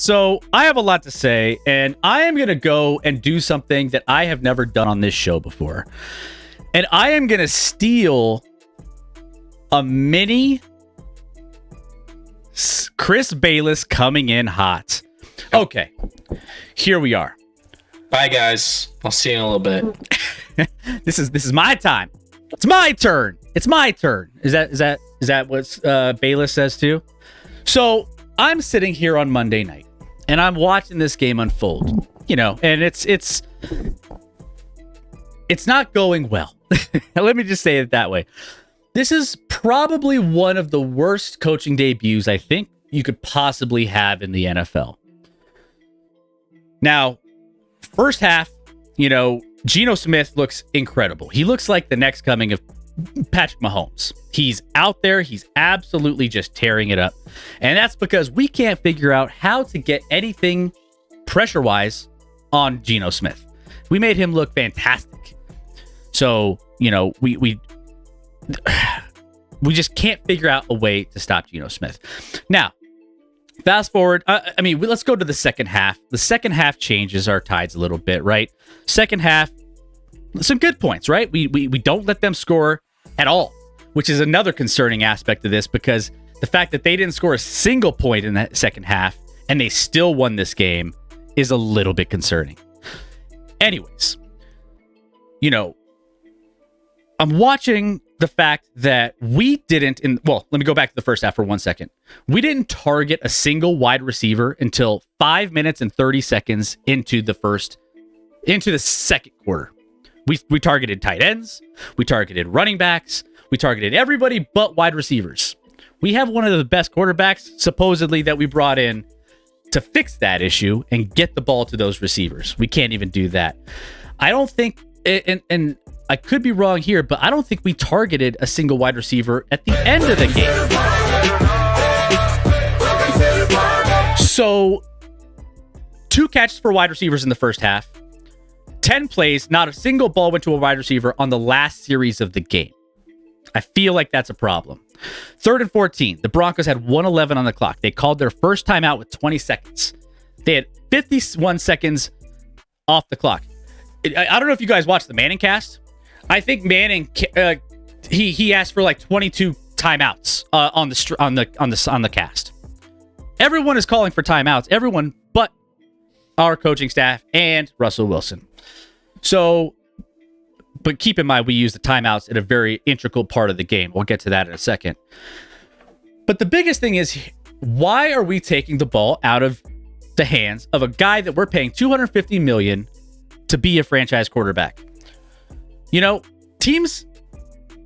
So I have a lot to say, and I am going to go and do something that I have never done on this show before. And I am going to steal a mini Chris Bayless coming in hot. Okay, here we are. Bye, guys. I'll see you in a little bit. This is my time. It's my turn. It's my turn. Is that what Bayless says too? So I'm sitting here on Monday night, and I'm watching this game unfold. You know, and it's not going well. Let me just say it that way. This is probably one of the worst coaching debuts I think you could possibly have in the NFL. Now, first half, you know, Geno Smith looks incredible. He looks like the next coming of Patrick Mahomes. He's out there. He's absolutely just tearing it up. And that's because we can't figure out how to get anything pressure-wise on Geno Smith. We made him look fantastic. So, you know, we just can't figure out a way to stop Geno Smith. Now, fast forward. Let's go to the second half. The second half changes our tides a little bit, right? Second half, some good points, right? We don't let them score at all, which is another concerning aspect of this, because the fact that they didn't score a single point in that second half and they still won this game is a little bit concerning. Anyways, you know, I'm watching the fact that we didn't, let me go back to the first half for 1 second. We didn't target a single wide receiver until 5 minutes and 30 seconds into the second quarter. We targeted tight ends, we targeted running backs, we targeted everybody but wide receivers. We have one of the best quarterbacks, supposedly, that we brought in to fix that issue and get the ball to those receivers. We can't even do that. I don't think, and I could be wrong here, but I don't think we targeted a single wide receiver at the end of the game. So, 2 catches for wide receivers in the first half, 10 plays, not a single ball went to a wide receiver on the last series of the game. I feel like that's a problem. 3rd and 14, the Broncos had 1:11 on the clock. They called their first timeout with 20 seconds. They had 51 seconds off the clock. I don't know if you guys watched the Manning cast. I think Manning he asked for like 22 timeouts on the cast. Everyone is calling for timeouts. Everyone but our coaching staff and Russell Wilson. So, but keep in mind, we use the timeouts in a very integral part of the game. We'll get to that in a second. But the biggest thing is, why are we taking the ball out of the hands of a guy that we're paying $250 million to be a franchise quarterback? You know, teams,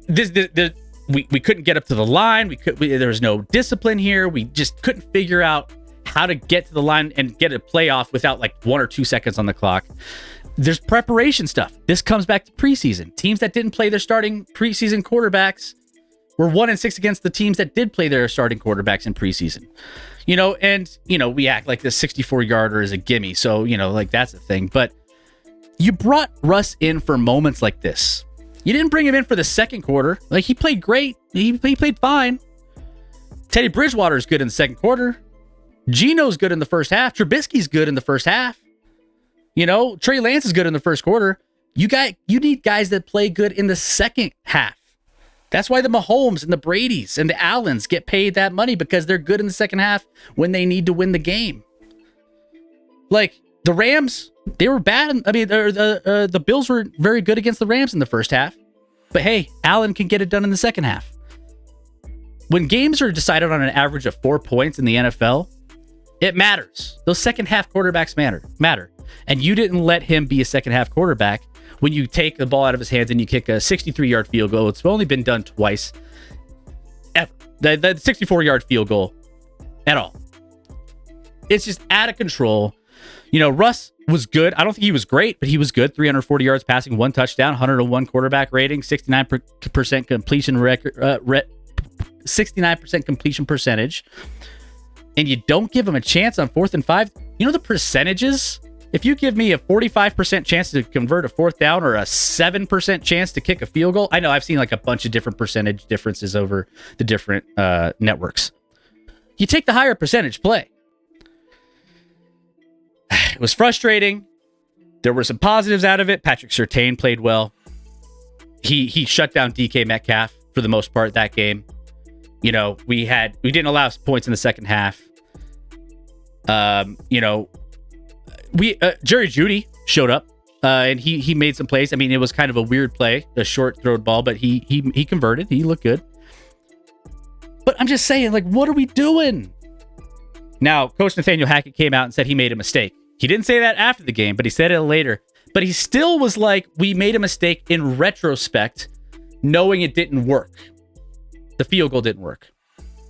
we couldn't get up to the line. There was no discipline here. We just couldn't figure out how to get to the line and get a playoff without like 1 or 2 seconds on the clock. There's preparation stuff. This comes back to preseason. Teams that didn't play their starting preseason quarterbacks were 1-6 against the teams that did play their starting quarterbacks in preseason. You know, and, you know, we act like the 64-yarder is a gimme. So, you know, like that's a thing. But you brought Russ in for moments like this. You didn't bring him in for the second quarter. Like, he played great. He played fine. Teddy Bridgewater is good in the second quarter. Geno's good in the first half. Trubisky's good in the first half. You know, Trey Lance is good in the first quarter. You need guys that play good in the second half. That's why the Mahomes and the Bradys and the Allens get paid that money, because they're good in the second half when they need to win the game. Like, the Rams, they were bad. I mean, the Bills were very good against the Rams in the first half. But hey, Allen can get it done in the second half. When games are decided on an average of 4 points in the NFL, it matters. Those second half quarterbacks matter. And you didn't let him be a second half quarterback when you take the ball out of his hands and you kick a 63-yard field goal. It's only been done twice ever. The 64-yard field goal at all. It's just out of control. You know, Russ was good. I don't think he was great, but he was good. 340 yards passing, 1 touchdown, 101 quarterback rating, 69% completion 69% completion percentage. And you don't give him a chance on 4th and 5. You know the percentages? If you give me a 45% chance to convert a 4th down or a 7% chance to kick a field goal, I know I've seen like a bunch of different percentage differences over the different networks. You take the higher percentage play. it was frustrating. There were some positives out of it. Patrick Surtain played well. He shut down DK Metcalf for the most part that game. You know, we didn't allow points in the second half. You know, Jerry Jeudy showed up and he made some plays. I mean, it was kind of a weird play, a short thrown ball, but he converted. He looked good. But I'm just saying, like, what are we doing? Now, Coach Nathaniel Hackett came out and said he made a mistake. He didn't say that after the game, but he said it later. But he still was like, we made a mistake in retrospect, knowing it didn't work. The field goal didn't work.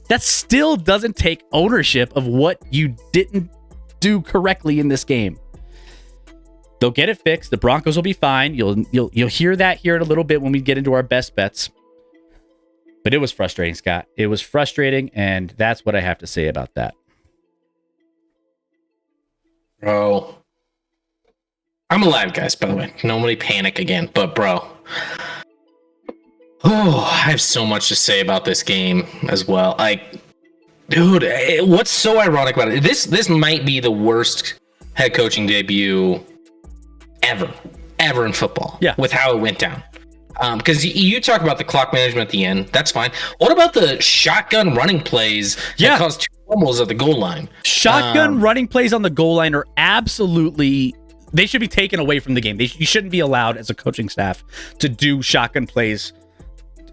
That still doesn't take ownership of what you didn't do correctly in this game. They'll get it fixed. The Broncos will be fine. You'll hear that here in a little bit when we get into our best bets. But it was frustrating, Scott. It was frustrating, and that's what I have to say about that. Bro. I'm alive, guys, by the way. Nobody panic again. But, bro. Oh, I have so much to say about this game as well. Like, dude, what's so ironic about it? This might be the worst head coaching debut ever in football. Yeah. With how it went down. Because you talk about the clock management at the end. That's fine. What about the shotgun running plays that caused 2 fumbles at the goal line? Shotgun running plays on the goal line are absolutely... They should be taken away from the game. You shouldn't be allowed as a coaching staff to do shotgun plays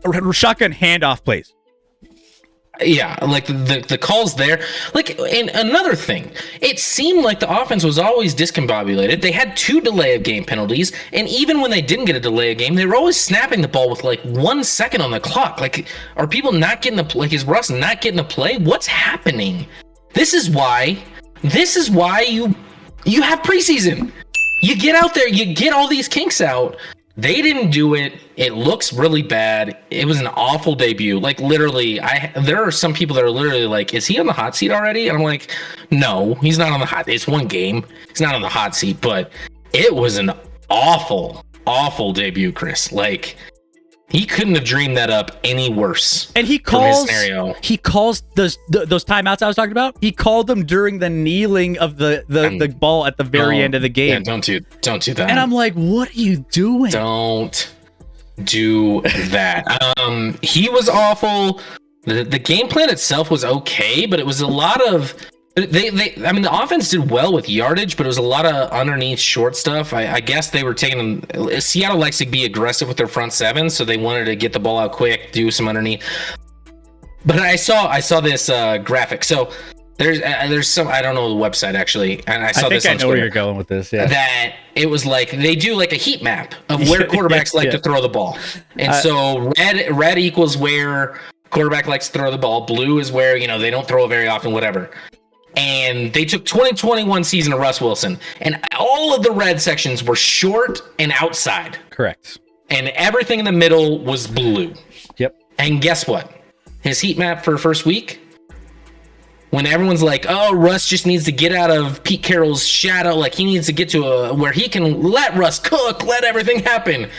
or shotgun handoff plays. Yeah, like the calls there. Like, and another thing, it seemed like the offense was always discombobulated. They had 2 delay of game penalties, and even when they didn't get a delay of game, they were always snapping the ball with like 1 second on the clock. Like, are people not getting is Russ not getting a play? What's happening? This is why you have preseason. You get out there, you get all these kinks out. They didn't do it. It looks really bad. It was an awful debut. Like, literally, there are some people that are literally like, is he on the hot seat already? And I'm like, no, he's not on the hot. It's 1 game. He's not on the hot seat. But it was an awful debut, Chris. Like, he couldn't have dreamed that up any worse. And he calls those timeouts I was talking about. He called them during the kneeling of the ball at the very end of the game. Yeah, don't do that. And I'm like, what are you doing? Don't do that. He was awful. The game plan itself was okay, but it was a lot of the offense did well with yardage, but it was a lot of underneath short stuff. I guess they were taking Seattle likes to be aggressive with their front 7, so they wanted to get the ball out quick, do some underneath. But I saw this graphic. So there's some, I don't know the website actually, and I saw this on Twitter. I know where you're going with this. Yeah, that it was like they do like a heat map of where quarterbacks like to throw the ball, and so red equals where quarterback likes to throw the ball. Blue is where they don't throw it very often, whatever. And they took 2021 season of Russ Wilson, and all of the red sections were short and outside. Correct. And everything in the middle was blue. Yep. And guess what? His heat map for first week, when everyone's like, oh, Russ just needs to get out of Pete Carroll's shadow, like he needs to get to where he can let Russ cook, let everything happen. It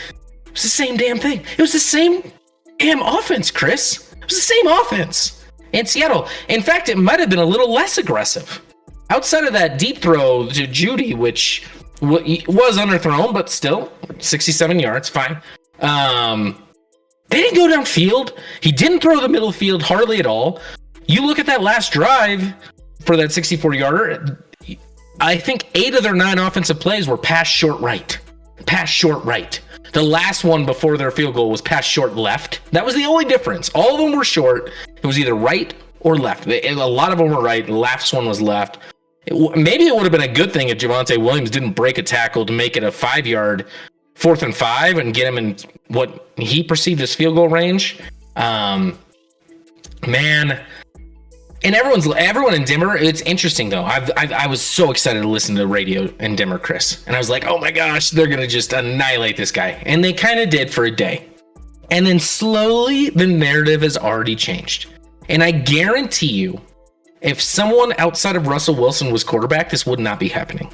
was the same damn thing. It was the same damn offense, Chris. It was the same offense. In Seattle. In fact, it might have been a little less aggressive. Outside of that deep throw to Jeudy, which was underthrown, but still 67 yards, fine. They didn't go downfield. He didn't throw the middle field hardly at all. You look at that last drive for that 64-yarder, I think 8 of their 9 offensive plays were pass short right. Pass short right. The last one before their field goal was pass short left. That was the only difference. All of them were short. It was either right or left. A lot of them were right. The last one was left. Maybe it would have been a good thing if Javonte Williams didn't break a tackle to make it a 5-yard 4th and 5 and get him in what he perceived as field goal range. Man. And everyone in Denver, it's interesting though. I was so excited to listen to the radio in Denver, Chris. And I was like, oh my gosh, they're going to just annihilate this guy. And they kind of did for a day. And then slowly the narrative has already changed. And I guarantee you, if someone outside of Russell Wilson was quarterback, this would not be happening.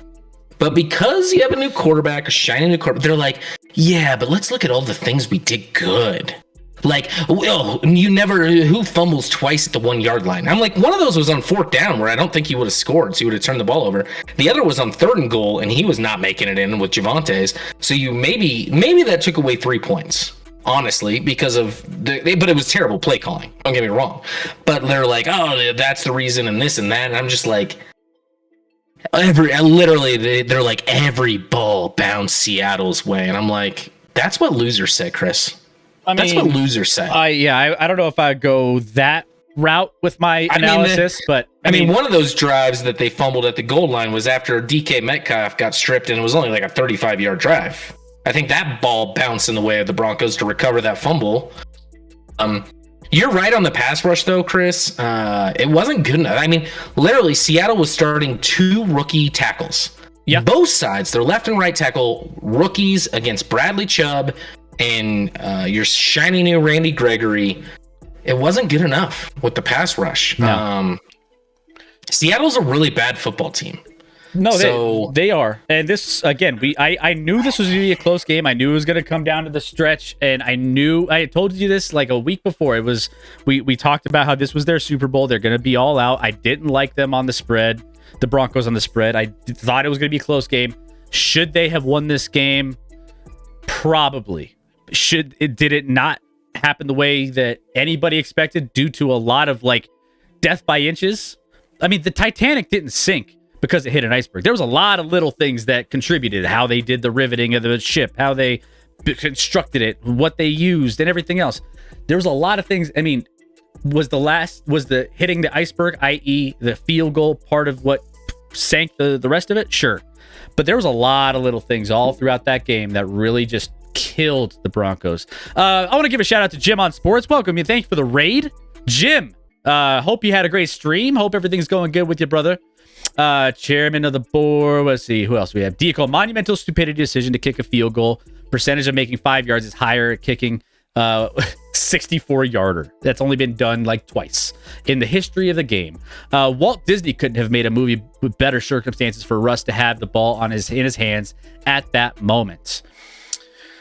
But because you have a new quarterback, a shiny new quarterback, they're like, yeah, but let's look at all the things we did good. Like, who fumbles twice at the 1 yard line? I'm like, one of those was on 4th down where I don't think he would have scored, so he would have turned the ball over. The other was on 3rd and goal, and he was not making it in with Javante's. So maybe that took away 3 points, honestly, because of but it was terrible play calling. Don't get me wrong. But they're like, oh, that's the reason, and this and that. And I'm just like, they're like, every ball bounced Seattle's way, and I'm like, that's what losers say, Chris. That's what losers say. I don't know if I go that route with my analysis, but I mean, one of those drives that they fumbled at the goal line was after DK Metcalf got stripped, and it was only like a 35-yard drive. I think that ball bounced in the way of the Broncos to recover that fumble. You're right on the pass rush, though, Chris. It wasn't good enough. I mean, literally, Seattle was starting 2 rookie tackles. Yeah. Both sides, their left and right tackle, rookies against Bradley Chubb and your shiny new Randy Gregory. It wasn't good enough with the pass rush. No. Seattle's a really bad football team. No, they are. And this, again, I knew this was going to be a close game. I knew it was going to come down to the stretch. And I had told you this like a week before. It was, we talked about how this was their Super Bowl. They're going to be all out. I didn't like them on the spread, the Broncos on the spread. I thought it was going to be a close game. Should they have won this game? Probably. Did it not happen the way that anybody expected due to a lot of like death by inches? I mean, the Titanic didn't sink because it hit an iceberg. There was a lot of little things that contributed. How they did the riveting of the ship, how they constructed it, what they used, and everything else. There was a lot of things. I mean, was the hitting the iceberg, i.e. the field goal, part of what sank the rest of it? Sure. But there was a lot of little things all throughout that game that really just killed the Broncos. I want to give a shout out to Jim on Sports. Welcome and thank you for the raid. Jim, hope you had a great stream. Hope everything's going good with your brother. Chairman of the board. Let's see who else we have. Deco, monumental stupidity decision to kick a field goal. Percentage of making 5 yards is higher at kicking 64-yarder. That's only been done like twice in the history of the game. Walt Disney couldn't have made a movie with better circumstances for Russ to have the ball in his hands at that moment.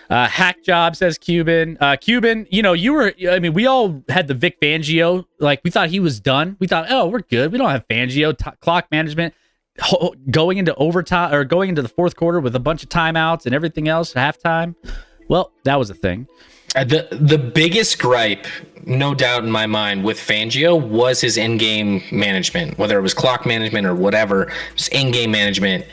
Hack job, says Cuban. Cuban, we all had the Vic Fangio. Like, we thought he was done. We thought, oh, we're good. We don't have Fangio. Clock management going into overtime or going into the fourth quarter with a bunch of timeouts and everything else, halftime. Well, that was a thing. The biggest gripe, no doubt in my mind, with Fangio was his in-game management, whether it was clock management or whatever, just in-game management.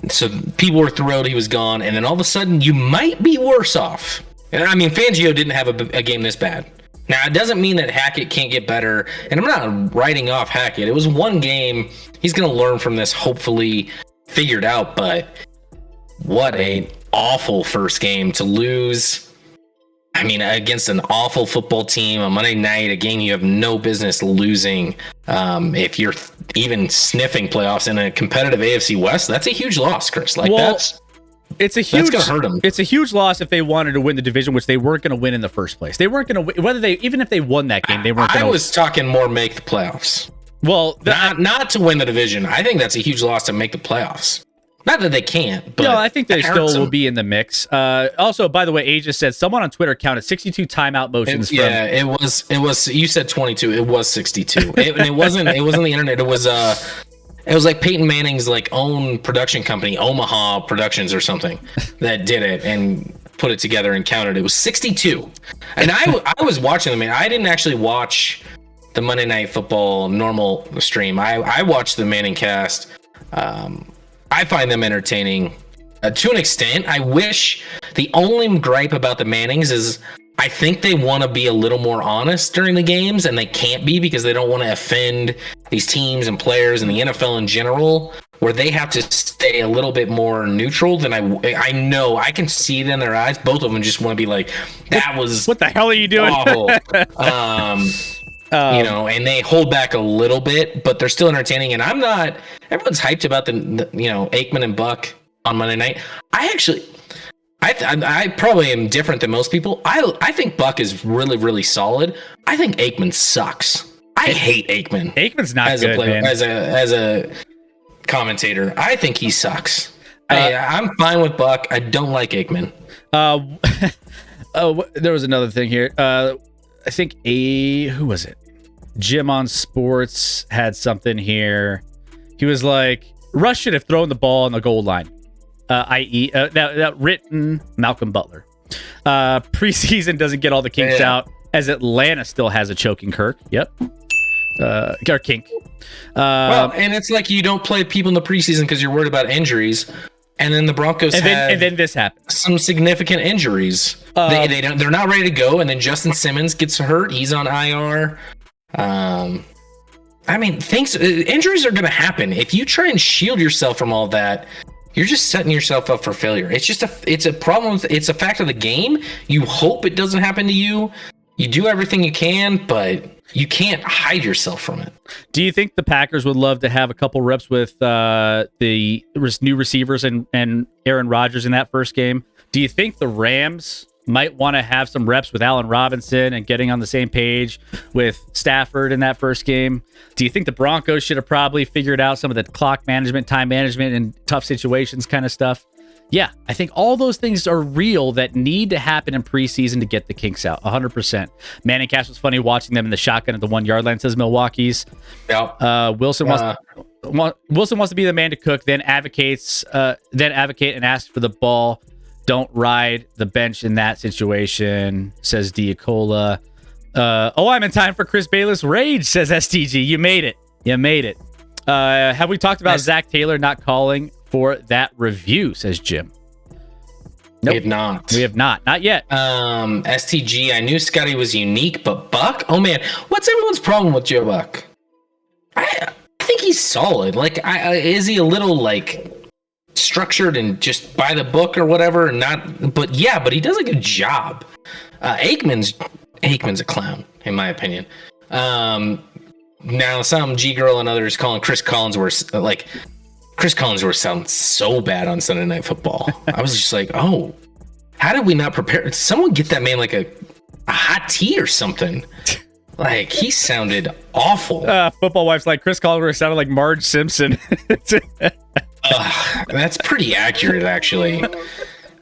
So people were thrilled he was gone, and then all of a sudden you might be worse off. And I mean, Fangio didn't have a game this bad. Now, it doesn't mean that Hackett can't get better, and I'm not writing off Hackett. It was one game. He's going to learn from this, hopefully figured out, but what a awful first game to lose. I mean, against an awful football team on Monday night, a game you have no business losing. If you're even sniffing playoffs in a competitive AFC West, that's a huge loss, Chris. That's gonna hurt them. It's a huge loss if they wanted to win the division, which they weren't going to win in the first place. They weren't going to even if they won that game, they weren't going to. I was talking more make the playoffs. Well, not to win the division. I think that's a huge loss to make the playoffs. Not that they can't, but no, I think they still will be in the mix. Also, by the way, Aegis said someone on Twitter counted 62 timeout motions. It was. You said 22. It was 62. It wasn't the internet. It was like Peyton Manning's own production company, Omaha Productions or something, that did it and put it together and counted. It was 62. And I was watching them. I didn't actually watch the Monday Night Football normal stream. I watched the Manning cast. I find them entertaining to an extent. I wish the only gripe about the Mannings is I think they want to be a little more honest during the games, and they can't be because they don't want to offend these teams and players and the NFL in general, where they have to stay a little bit more neutral than I know. I can see it in their eyes. Both of them just want to be like, that was what the hell are you doing? Awful. And they hold back a little bit, but they're still entertaining. And everyone's hyped about the Aikman and Buck on Monday night. I probably am different than most people. I think Buck is really, really solid. I think Aikman sucks. I hate Aikman. Aikman's not as good, a player, man. As a commentator. I think he sucks. I'm fine with Buck. I don't like Aikman. There was another thing here. I think who was it? Jim on Sports had something here. He was like, Russ should have thrown the ball on the goal line. I.e., that written Malcolm Butler. Preseason doesn't get all the kinks out, as Atlanta still has a choking Kirk. Yep. Or kink. Well, and it's like you don't play people in the preseason because you're worried about injuries. And then the Broncos and then this happened. Some significant injuries. They're not ready to go. And then Justin Simmons gets hurt. He's on IR. I mean, injuries are going to happen. If you try and shield yourself from all that, you're just setting yourself up for failure. It's a problem. It's a fact of the game. You hope it doesn't happen to you. You do everything you can, but you can't hide yourself from it. Do you think the Packers would love to have a couple reps with the new receivers and Aaron Rodgers in that first game? Do you think the Rams might want to have some reps with Allen Robinson and getting on the same page with Stafford in that first game? Do you think the Broncos should have probably figured out some of the clock management, time management, and tough situations kind of stuff? Yeah, I think all those things are real that need to happen in preseason to get the kinks out. 100%. Manning Cash was funny watching them in the shotgun at the 1 yard line, says Milwaukee's. Yep. Wilson wants to be the man to cook, then advocate and ask for the ball. Don't ride the bench in that situation, says Diacola. I'm in time for Chris Bayless rage, says STG. You made it. Have we talked about Zach Taylor not calling for that review, says Jim? Nope. We have not. Not yet. STG, I knew Scotty was unique, but Buck? Oh, man. What's everyone's problem with Joe Buck? I think he's solid. Like, is he a little, like, structured and just by the book or whatever? But he does a good job. Aikman's a clown, in my opinion. Now, some G-Girl and others calling Chris Collinsworth sound so bad on Sunday Night Football. I was just like, oh, how did we not prepare? Someone get that man like a hot tea or something. Like, he sounded awful. Football Wife's like, Chris Collinsworth sounded like Marge Simpson. That's pretty accurate, actually.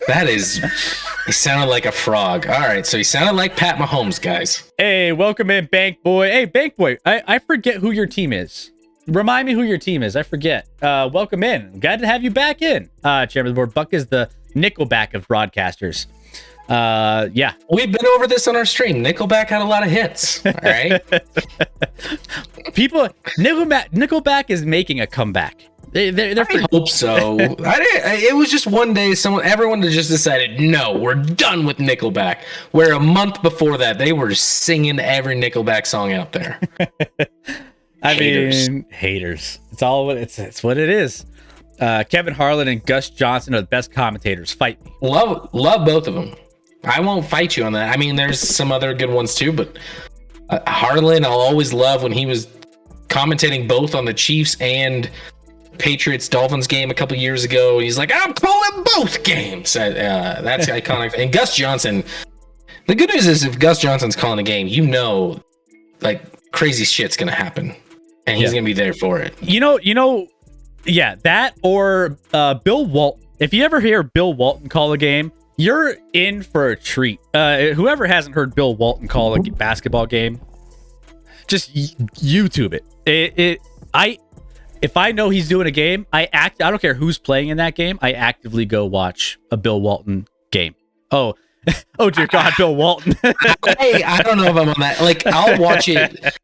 He sounded like a frog. All right, so he sounded like Pat Mahomes, guys. Hey, welcome in, Bank Boy. Hey, Bank Boy, I forget who your team is. Remind me who your team is. I forget. Welcome in. Glad to have you back in. Chairman of the board, Buck is the Nickelback of broadcasters. Yeah. We've been over this on our stream. Nickelback had a lot of hits. All right. Nickelback is making a comeback. I hope so. It was just one day everyone just decided, no, we're done with Nickelback. Where a month before that, they were singing every Nickelback song out there. Haters. It's what it is. Kevin Harlan and Gus Johnson are the best commentators. Fight me. Love both of them. I won't fight you on that. I mean, there's some other good ones too, but Harlan, I'll always love when he was commentating both on the Chiefs and Patriots Dolphins game a couple years ago. He's like, I'm calling both games. That's iconic. And Gus Johnson, the good news is if Gus Johnson's calling a game, like crazy shit's gonna happen, and he's gonna be there for it. Yeah, that or Bill Walton. If you ever hear Bill Walton call a game, you're in for a treat. Whoever hasn't heard Bill Walton call a basketball game, just YouTube it. If I know he's doing a game, I don't care who's playing in that game. I actively go watch a Bill Walton game. Oh dear God, Bill Walton. I don't know if I'm on that. Like, I'll watch it.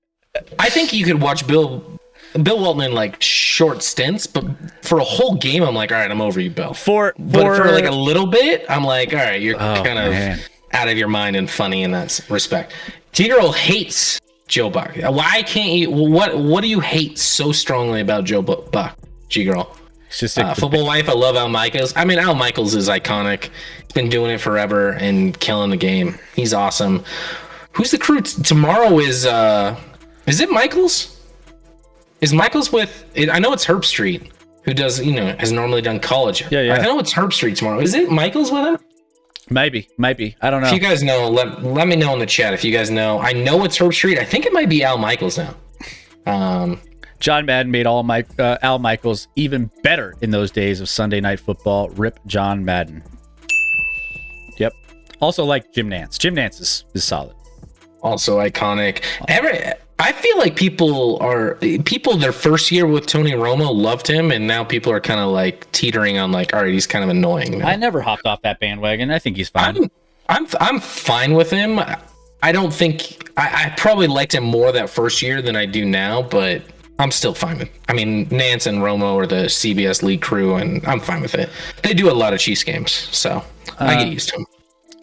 I think you could watch Bill Walton in like short stints, but for a whole game, I'm like, all right, I'm over you, Bill. For like a little bit, I'm like, all right, you're kind of out of your mind and funny in that respect. T-Girl hates Joe Buck. Why can't you? What do you hate so strongly about Joe Buck, G-Girl? It's just Football Wife. I love Al Michaels. I mean, Al Michaels is iconic. He's been doing it forever and killing the game. He's awesome. Who's the crew tomorrow? Is it Michaels? Is Michaels with? I know it's Herb Street, who does has normally done college. Yeah. I know it's Herb Street tomorrow. Is it Michaels with him? Maybe. I don't know. If you guys know, let me know in the chat if you guys know. I know it's Herb Street. I think it might be Al Michaels now. John Madden made Al Michaels even better in those days of Sunday Night Football. Rip John Madden. Yep. Also like Jim Nance. Jim Nance is solid. Also iconic. I feel like people their first year with Tony Romo loved him, and now people are kind of like teetering on like, all right, he's kind of annoying now. I never hopped off that bandwagon. I think he's fine. I'm fine with him. I don't think I probably liked him more that first year than I do now, but I'm still fine with it. I mean, Nance and Romo are the CBS league crew, and I'm fine with it. They do a lot of Chiefs games, so I get used to them.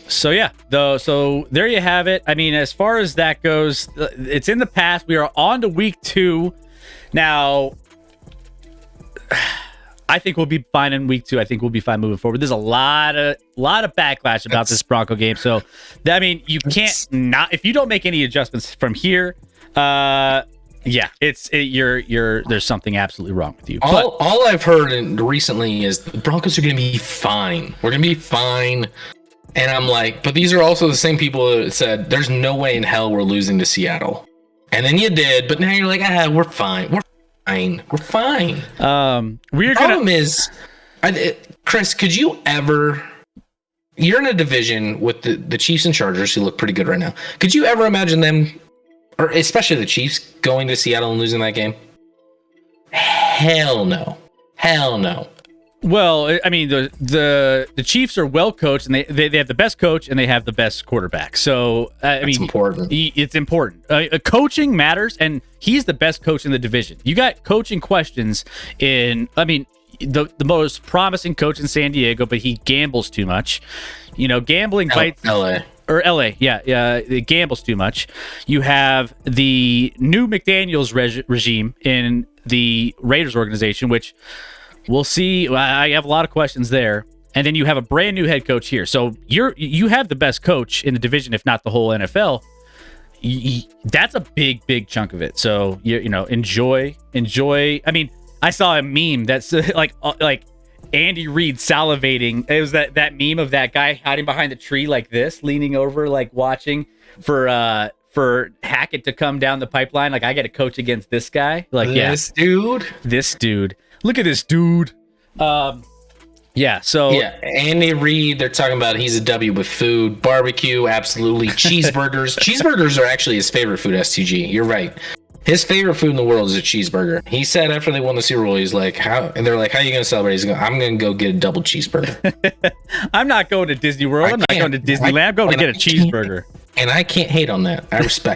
So yeah, so there you have it. I mean, as far as that goes, it's in the past. We are on to week 2 now. I think we'll be fine in week 2. I think we'll be fine moving forward. There's a lot of backlash about this Bronco game. So, I mean, you can't not if you don't make any adjustments from here. Yeah, there's something absolutely wrong with you. All I've heard recently is the Broncos are going to be fine. We're going to be fine. And I'm like, but these are also the same people that said there's no way in hell we're losing to Seattle. And then you did, but now you're like, we're fine. We're fine. Problem is, Chris, could you ever? You're in a division with the Chiefs and Chargers, who look pretty good right now. Could you ever imagine them, or especially the Chiefs, going to Seattle and losing that game? Hell no. Well, I mean, the Chiefs are well coached, and they have the best coach and they have the best quarterback. So I mean, important. It's important. Coaching matters, and he's the best coach in the division. You got coaching questions in. I mean, the most promising coach in San Diego, but he gambles too much. You know, gambling bites. LA, yeah, it gambles too much. You have the new McDaniels regime in the Raiders organization, which. We'll see. I have a lot of questions there. And then you have a brand new head coach here. So you have the best coach in the division, if not the whole NFL. That's a big chunk of it. So you know, enjoy. I mean, I saw a meme that's like Andy Reid salivating. It was that meme of that guy hiding behind the tree like this, leaning over, like watching for Hackett to come down the pipeline. Like, I got to coach against this guy. Like, this dude. Look at this dude. So Andy Reid, they're talking about he's a W with food, barbecue, absolutely. Cheeseburgers are actually his favorite food, STG. You're right. His favorite food in the world is a cheeseburger. He said after they won the Super Bowl, he's like, how? And they're like, how are you going to celebrate? He's going, I'm going to go get a double cheeseburger. I'm not going to Disney World. I'm not going to Disneyland. I'm going to get a cheeseburger. And I can't hate on that. I respect